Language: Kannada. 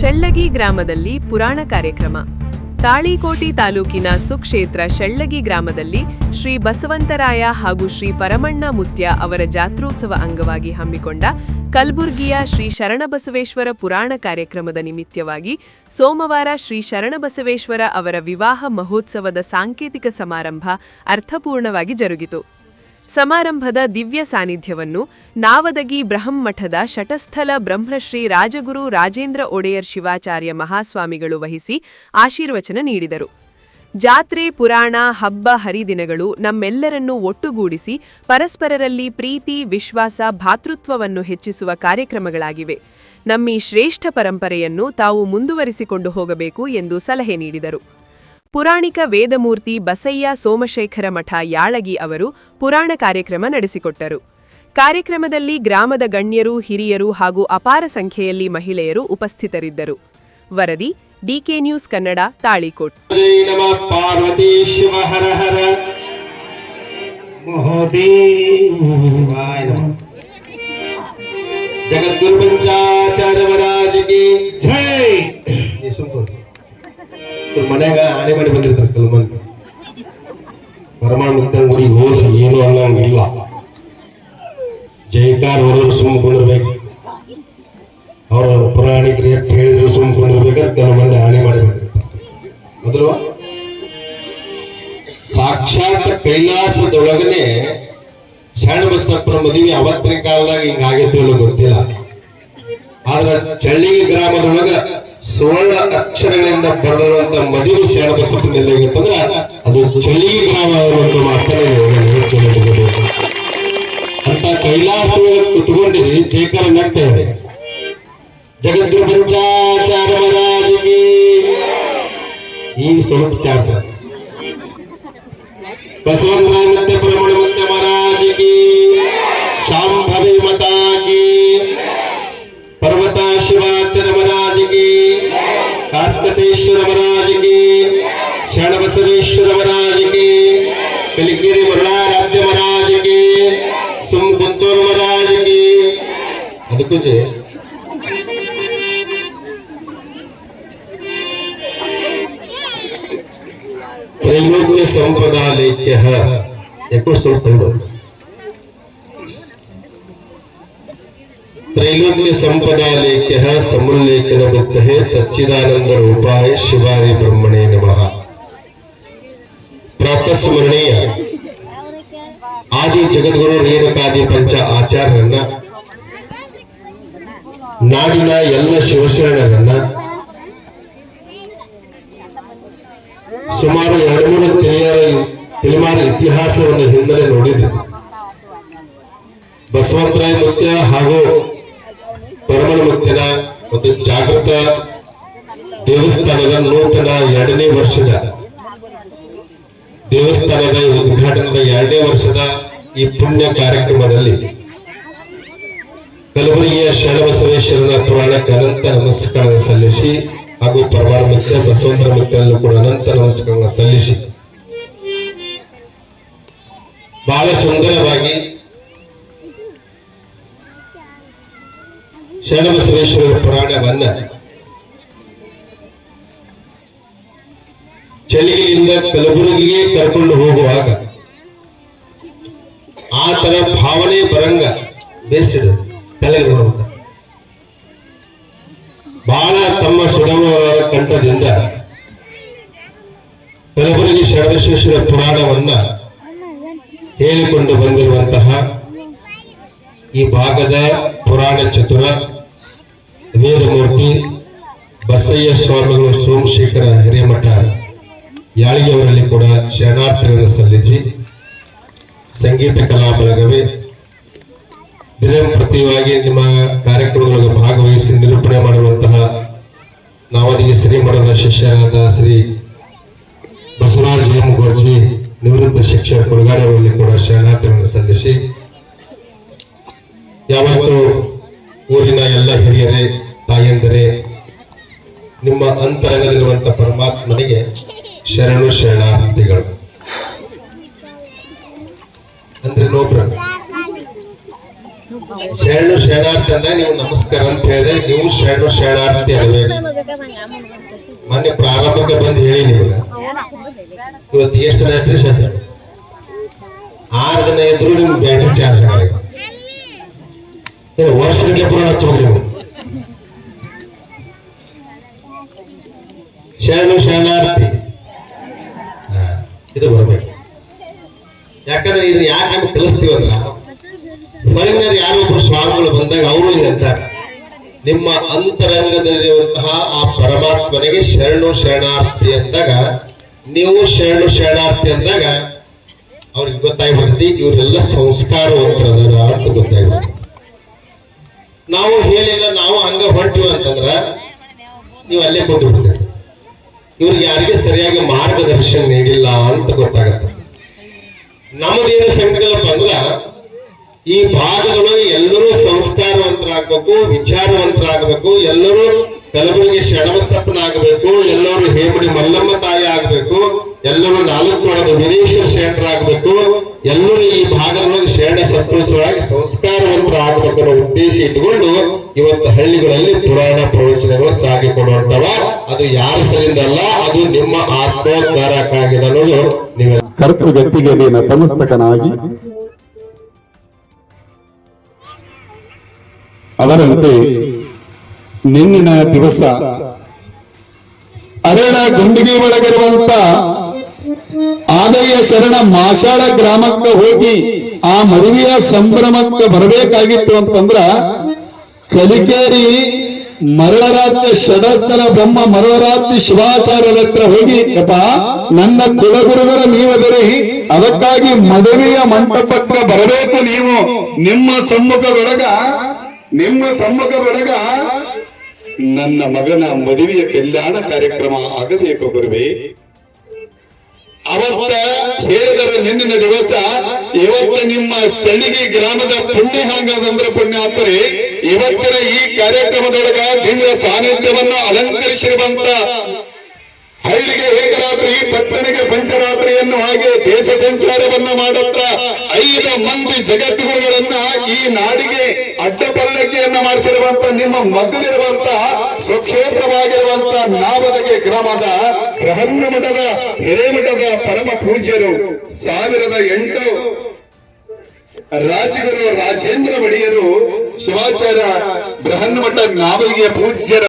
ಶೆಳ್ಳಗಿ ಗ್ರಾಮದಲ್ಲಿ ಪುರಾಣ ಕಾರ್ಯಕ್ರಮ. ತಾಳಿಕೋಟಿ ತಾಲೂಕಿನ ಸುಕ್ಷೇತ್ರ ಶೆಳ್ಳಗಿ ಗ್ರಾಮದಲ್ಲಿ ಶ್ರೀ ಬಸವಂತರಾಯ ಹಾಗೂ ಶ್ರೀ ಪರಮಣ್ಣ ಮುತ್ಯ ಅವರ ಜಾತ್ರೋತ್ಸವ ಅಂಗವಾಗಿ ಹಮ್ಮಿಕೊಂಡ ಕಲಬುರ್ಗಿಯ ಶ್ರೀ ಶರಣಬಸವೇಶ್ವರ ಪುರಾಣ ಕಾರ್ಯಕ್ರಮದ ನಿಮಿತ್ತವಾಗಿ ಸೋಮವಾರ ಶ್ರೀ ಶರಣಬಸವೇಶ್ವರ ಅವರ ವಿವಾಹ ಮಹೋತ್ಸವದ ಸಾಂಕೇತಿಕ ಸಮಾರಂಭ ಅರ್ಥಪೂರ್ಣವಾಗಿ ಜರುಗಿತು. ಸಮಾರಂಭದ ದಿವ್ಯ ಸಾನ್ನಿಧ್ಯವನ್ನು ನಾವದಗಿ ಬ್ರಹ್ಮಮಠದ ಶಟಸ್ಥಲ ಬ್ರಹ್ಮಶ್ರೀ ರಾಜಗುರು ರಾಜೇಂದ್ರ ಒಡೆಯರ್ ಶಿವಾಚಾರ್ಯ ಮಹಾಸ್ವಾಮಿಗಳು ವಹಿಸಿ ಆಶೀರ್ವಚನ ನೀಡಿದರು. ಜಾತ್ರೆ, ಪುರಾಣ, ಹಬ್ಬ, ಹರಿದಿನಗಳು ನಮ್ಮೆಲ್ಲರನ್ನೂ ಒಟ್ಟುಗೂಡಿಸಿ ಪರಸ್ಪರರಲ್ಲಿ ಪ್ರೀತಿ, ವಿಶ್ವಾಸ, ಭಾತೃತ್ವವನ್ನು ಹೆಚ್ಚಿಸುವ ಕಾರ್ಯಕ್ರಮಗಳಾಗಿವೆ. ನಮ್ಮೀ ಶ್ರೇಷ್ಠ ಪರಂಪರೆಯನ್ನು ತಾವು ಮುಂದುವರಿಸಿಕೊಂಡು ಹೋಗಬೇಕು ಎಂದು ಸಲಹೆ ನೀಡಿದರು. ಪುರಾಣಿಕ ವೇದಮೂರ್ತಿ ಬಸಯ್ಯ ಸೋಮಶೇಖರ ಮಠ ಯಾಳಗಿ ಅವರು ಪುರಾಣ ಕಾರ್ಯಕ್ರಮ ನಡೆಸಿಕೊಟ್ಟರು. ಕಾರ್ಯಕ್ರಮದಲ್ಲಿ ಗ್ರಾಮದ ಗಣ್ಯರು, ಹಿರಿಯರು ಹಾಗೂ ಅಪಾರ ಸಂಖ್ಯೆಯಲ್ಲಿ ಮಹಿಳೆಯರು ಉಪಸ್ಥಿತರಿದ್ದರು. ವರದಿ ಡಿಕೆ ನ್ಯೂಸ್ ಕನ್ನಡ, ತಾಳಿಕೋಟ್. ಜಗದ್ಗುರು ಪಂಚಾಚಾರ್ಯ ಮಹಾರಾಜಗೆ ಜೈ. ಮನ್ಯಾಗ ಆಣೆ ಮಾಡಿ ಬಂದಿರ್ತಾರೆ ಕೆಲವು ಮಂದಿ. ಪರಮಾಣ ಮುಕ್ತ ಗುಡಿ ಹೋದ್ರೆ ಏನು ಅನ್ನಂಗಿಲ್ಲ, ಜೈಕಾರ ಹೊಡೆದ್ರು ಸುಮ್ಮಕೊಂಡಿರ್ಬೇಕು, ಅವ್ರ ಪುರಾಣಿಕರು ಎಷ್ಟು ಹೇಳಿದ್ರು ಸುಮ್ಮಕೊಂಡಿರ್ಬೇಕಂತ ಕೆಲವು ಮಂದಿ ಆಣೆ ಮಾಡಿ ಬಂದಿರ್ತಾರೆ. ಮೊದಲು ಸಾಕ್ಷಾತ್ ಕೈಲಾಸದೊಳಗನೆ ಶರಣಬಸಪ್ಪನ ಮದುವೆ ಅವತ್ತಿನ ಕಾಲದಾಗ ಹಿಂಗಾಗೈತಿ ಅನ್ನೋ ಗೊತ್ತಿಲ್ಲ. ಆದ್ರೆ ಚಳ್ಳಿಗೆ ಗ್ರಾಮದೊಳಗ ಸುವರ್ಣ ಅಕ್ಷರಗಳಿಂದ ಬರೆದಿರುವಂತ ಮದುವೆ ಶರಣಬಸಪ್ಪನ ಎಲ್ಲಾಗಿತ್ತಂದ್ರ ಅದು ಚಳ್ಳಿಗೆ ಗ್ರಾಮ ಅನ್ನುವಂತ ಮಾತನ್ನ ಅಂತ ಕೈಲಾಸದೊಳಗೆ ಕುತ್ಕೊಂಡಿರಿ ಜೈಕಾರ ನಗ್ತಾರೆ. ಜಗದ್ಗುರು ಪಂಚಾಚಾರ್ಯ ಮಹಾರಾಜಗೆ ಈಗ ಸ್ವಲ್ಪ ಚಾರ್ಜ. ಬಸವಂತರಾಯ ಮತ್ತೆ ಪರಮಣ ಮುಕ್ತ ಮಹಾರಾಜಗೆ, ಶಾಂಭವಿ ಮತಾಗೆ, ಪರ್ವತ ಶಿವಾಚಾರ್ಯ ಮಹಾರಾಜಗೆ, ಕಾಸ್ಕತೇಶ್ವರ ಮಹಾರಾಜಗೆ, ಶರಣಬಸವೇಶ್ವರ ಮಹಾರಾಜಗೆ, ಕಲಿಕೆರೆ ಮರುಳಾರಾಧ್ಯ ಮಹಾರಾಜಗೆ, ಸುಮಕುತ್ತೂರು ಮಹಾರಾಜಗೆ. ಅದಕ್ಕೂ ತ್ರೈಲೋಕ್ಯ ಸಂಪದಾಲೇಖ್ಯ ಯಾಕೋ ಸ್ವಲ್ಪ ತ್ರೈಲೋಕ್ಯ ಸಂಪದಾಲೇಖ್ಯ ಸಮುಲ್ಲೇಖನ ಬುದ್ಧೇ ಸಚ್ಚಿದಾನಂದ ರೂಪಾಯ ಶಿವಾಯ ಬ್ರಹ್ಮಣೇ ನಮಃ. ಪ್ರಾತಸ್ಮರಣೀಯ ಆದಿ ಜಗದ್ಗುರು ರೇಣುಕಾದಿ ಪಂಚ ಆಚಾರ್ಯರನ್ನ, ನಾಡಿನ ಎಲ್ಲ ಶಿವಶರಣರನ್ನ, ಸುಮಾರು 200 ತಲೆಮಾರು ಇತಿಹಾಸವನ್ನು ಹಿನ್ನೆಲೆ ನೋಡಿದ್ರು. ಬಸವಂತರಾಯ ಮುತ್ಯ ಹಾಗೂ ಪರಮಣ ಮುತ್ಯನ ಒಂದು ಜಾಗೃತ ದೇವಸ್ಥಾನದ ನೂತನ 2ನೇ ವರ್ಷದ ದೇವಸ್ಥಾನದ ಉದ್ಘಾಟನದ 2ನೇ ವರ್ಷದ ಈ ಪುಣ್ಯ ಕಾರ್ಯಕ್ರಮದಲ್ಲಿ ಕಲಬುರಗಿಯ ಶರಣಬಸವೇಶ್ವರನ ಪುರಾಣಕ್ಕೆ ಅನಂತ ನಮಸ್ಕಾರ ಸಲ್ಲಿಸಿ ಹಾಗೂ ಪರಮಾಣ ಮುತ್ಯ ಬಸವಂತರ ಮುತ್ಯನಲ್ಲೂ ಕೂಡ ಅನಂತ ನಮಸ್ಕಾರ ಸಲ್ಲಿಸಿ ಬಹಳ ಸುಂದರವಾಗಿ ಶರಣಬಸವೇಶ್ವರ ಪುರಾಣವನ್ನ ಚಳಿಗಿನಿಂದ ಕಲಬುರಗಿಗೆ ಕರ್ಕೊಂಡು ಹೋಗುವಾಗ ಆ ತರ ಭಾವನೆ ಬರಂಗ ಬೇಸಿಡು ತಲೆಗೆ ಬರುವಂತ ಬಹಳ ತಮ್ಮ ಸುಗಮವಾದ ಕಂಠದಿಂದ ಕಲಬುರಗಿ ಶರಣಬಸವೇಶ್ವರ ಪುರಾಣವನ್ನ ಹೇಳಿಕೊಂಡು ಬಂದಿರುವಂತಹ ಈ ಭಾಗದ ಪುರಾಣ ಚತುರ ವೇದಮೂರ್ತಿ ಬಸಯ್ಯ ಸ್ವಾಮಿಗಳು ಸೋಮಶೇಖರ ಹಿರೇಮಠ ಯಾಳಿಗೆಯವರಲ್ಲಿ ಕೂಡ ಶರಣಾರ್ಥಿಗಳನ್ನು ಸಲ್ಲಿಸಿ ಸಂಗೀತ ಕಲಾ ಬಳಗವೇ ದಿನಂಪ್ರತಿಯಾಗಿ ನಿಮ್ಮ ಕಾರ್ಯಕ್ರಮಗಳಿಗೆ ಭಾಗವಹಿಸಿ ನಿರೂಪಣೆ ಮಾಡುವಂತಹ ನಾವದಿಗೆ ಶ್ರೀಮಠದ ಶಿಷ್ಯರಾದ ಶ್ರೀ ಬಸವರಾಜ ಎಂ ಗೋರ್ಜಿ ನಿವೃತ್ತ ಶಿಕ್ಷಕ ಕೊಡಗಾರವರಲ್ಲಿ ಕೂಡ ಶರಣಾರ್ಥಿಗಳನ್ನು ಸಲ್ಲಿಸಿ ಯಾವತ್ತು ಊರಿನ ಎಲ್ಲ ಹಿರಿಯರೇ, ತಾಯಂದರೇ, ನಿಮ್ಮ ಅಂತರಂಗದಲ್ಲಿರುವಂತಹ ಪರಮಾತ್ಮನಿಗೆ ಶರಣು ಶರಣಾರ್ಥಿಗಳು ಅಂದ್ರೆ ನೋಡ್ರ ಶರಣು ಶರಣಾರ್ಥಿ ಅಂದಾಗ ನೀವು ನಮಸ್ಕಾರ ಅಂತ ಹೇಳಿದ್ರೆ ನೀವು ಶರಣು ಶರಣಾರ್ಥಿ ಅಲ್ವೇ? ಮೊನ್ನೆ ಪ್ರಾರಂಭಕ್ಕೆ ಬಂದು ಹೇಳಿ ನಿಮ್ಗ ಇವತ್ತು ಎಷ್ಟು ದಿನ ಆಯ್ತು ಶಾಸ್ತ್ರ 6 ದಿನ ಇದ್ರು ನಿಮ್ ಬ್ಯಾಟ್ರಿ ಚಾರ್ಜ್ ಆಗಲ್ಲ ವರ್ಷಕ್ಕೆ ಪುರಾಣ ಹಚ್ಚಬೇಕು ನೀವು ಶರಣಾರ್ಥಿ ಇದು ಬರ್ಬೇಕು ಯಾಕಂದ್ರೆ ಇದನ್ನ ಯಾಕೆ ನಮ್ಗೆ ಕಲಿಸ್ತೀವಂದ್ರ ಹೊರಗಿನ ಯಾರೋ ಒಬ್ರು ಸ್ವಾಮಿಗಳು ಬಂದಾಗ ಅವರು ಹಿಂಗಂತಾರೆ ನಿಮ್ಮ ಅಂತರಂಗದಲ್ಲಿರುವಂತಹ ಆ ಪರಮಾತ್ಮನಿಗೆ ಶರಣಾರ್ಥಿ ಅಂದಾಗ ನೀವು ಶರಣಾರ್ಥಿ ಅಂದಾಗ ಅವ್ರಿಗೆ ಗೊತ್ತಾಗ್ಬಿಡ್ತದೆ ಇವರೆಲ್ಲ ಸಂಸ್ಕಾರವಂತರದಾರ ಅಂತ ಗೊತ್ತಾಗ್ಬಿಡ್ತದೆ ನಾವು ಹೇಳಿಲ್ಲ ನಾವು ಹಂಗ ಹೊಂಟಿವಿ ಅಂತಂದ್ರ ನೀವು ಅಲ್ಲೇ ಕೊಟ್ಟು ಬಿಡ್ತೀರಿ ಇವ್ರಿಗೆ ಯಾರಿಗೆ ಸರಿಯಾಗಿ ಮಾರ್ಗದರ್ಶನ ನೀಡಿಲ್ಲ ಅಂತ ಗೊತ್ತಾಗತ್ತೆ ನಮ್ಮದೇನು ಸಂಕಲ್ಪ ಅಂದ್ರ ಈ ಭಾಗದೊಳಗೆ ಎಲ್ಲರೂ ಸಂಸ್ಕಾರವಂತರಾಗಬೇಕು ವಿಚಾರವಂತರಾಗಬೇಕು ಎಲ್ಲರೂ ಕಲಬುರಗಿ ಶರಣಬಸಪ್ಪನಾಗಬೇಕು ಎಲ್ಲರೂ ಹೇಮಡಿ ಮಲ್ಲಮ್ಮ ತಾಯಿ ಆಗಬೇಕು ಎಲ್ಲರೂ 4 ವೀರೇಶ್ವರ ಶರಣರಾಗಬೇಕು ಎಲ್ಲರೂ ಈ ಭಾಗದೊಳಗೆ ಶರಣ ಸಂತೋಷವಾಗಿ ಸಂಸ್ಕಾರವಂತರಾಗಬೇಕು ಅನ್ನೋ ಉದ್ದೇಶ ಇಟ್ಟುಕೊಂಡು ಇವತ್ತು ಹಳ್ಳಿಗಳಲ್ಲಿ ಪುರಾಣ ಪ್ರವಚನಗಳು ಸಾಗಿಕೊಡುವಂತವ ಅದು ಯಾರ ಸಲಿಂದ ಅಲ್ಲ ಅದು ನಿಮ್ಮ ಆತ್ಮೋದ್ಧಾರಕ್ಕಾಗಿದೆ ಅನ್ನೋದು ನೀವೆಲ್ಲ ಕರ್ತೃಗತಿಗೆ ನತಮಸ್ತಕನಾಗಿ ಅದರಂತೆ ನಿನ್ನಿನ ದಿವಸ ಅರಳ ಗುಂಡಿಗೆ ಒಳಗಿರುವಂತ ಆದಯ್ಯ ಶರಣ ಮಾಷಾಳ ಗ್ರಾಮಕ್ಕೆ ಹೋಗಿ ಆ ಮದುವೆಯ ಸಂಭ್ರಮಕ್ಕೆ ಬರಬೇಕಾಗಿತ್ತು ಅಂತಂದ್ರ ಕಲಿಕೇರಿ ಮರಳರಾತ್ರಿ ಷಡಸ್ಥಲ ಬ್ರಹ್ಮ ಮರಳರಾತ್ರಿ ಶಿವಾಚಾರ್ಯರ ಹತ್ರ ಹೋಗಿ ಯಪ್ಪ ನನ್ನ ಕುಲಗುರುಗಳ ನೀವದರಿ ಅದಕ್ಕಾಗಿ ಮದುವೆಯ ಮಂಟಪಕ್ಕೆ ಬರಬೇಕು ನೀವು ನಿಮ್ಮ ಸಮ್ಮುಖದೊಳಗ ನನ್ನ ಮಗನ ಮದುವೆಯ ಕಲ್ಯಾಣ ಕಾರ್ಯಕ್ರಮ ಆಗಬೇಕು ಗುರುವೇ ಅವತ್ತ ಹೇಳಿದರೆ ನಿನ್ನಿನ ದಿವಸ ಇವತ್ತು ನಿಮ್ಮ ಸಳಿಗೆ ಗ್ರಾಮದ ಪುಣ್ಯ ಹಾಗಾದಂದ್ರೆ ಪುಣ್ಯಾತ್ಮರೇ ಇವತ್ತಿನ ಈ ಕಾರ್ಯಕ್ರಮದೊಳಗ ದಿವ್ಯ ಸಾನ್ನಿಧ್ಯವನ್ನು ಅಲಂಕರಿಸಿರುವಂತ ಹಳ್ಳಿಗೆ ಏಕರಾತ್ರಿ ಪಟ್ಟಣಿಗೆ ಪಂಚರಾತ್ರಿಯನ್ನು ಹಾಗೆ ದೇಶ ಸಂಚಾರವನ್ನ ಮಾಡುತ್ತಾ 5 ಮಂದಿ ಜಗದ್ಗುರುಗಳನ್ನ ಈ ನಾಡಿಗೆ ಅಡ್ಡಪಲ್ಲಕ್ಕಿಯನ್ನ ಮಾಡಿಸಿರುವಂತ ನಿಮ್ಮ ಮಗಲಿರುವಂತ ಸ್ವಕ್ಷೇತ್ರವಾಗಿರುವಂತ ನಾವದಗೆ ಗ್ರಾಮದ ಬೃಹನ್ನ ಮಠದ ಹಿರೇಮಠದ ಪರಮ ಪೂಜ್ಯರು 1008 ರಾಜಗುರು ರಾಜೇಂದ್ರ ಒಡೆಯರು ಶಿವಾಚಾರ್ಯ ಬೃಹನ್ಮಠ ನಾವಲಿಗೆ ಪೂಜ್ಯರ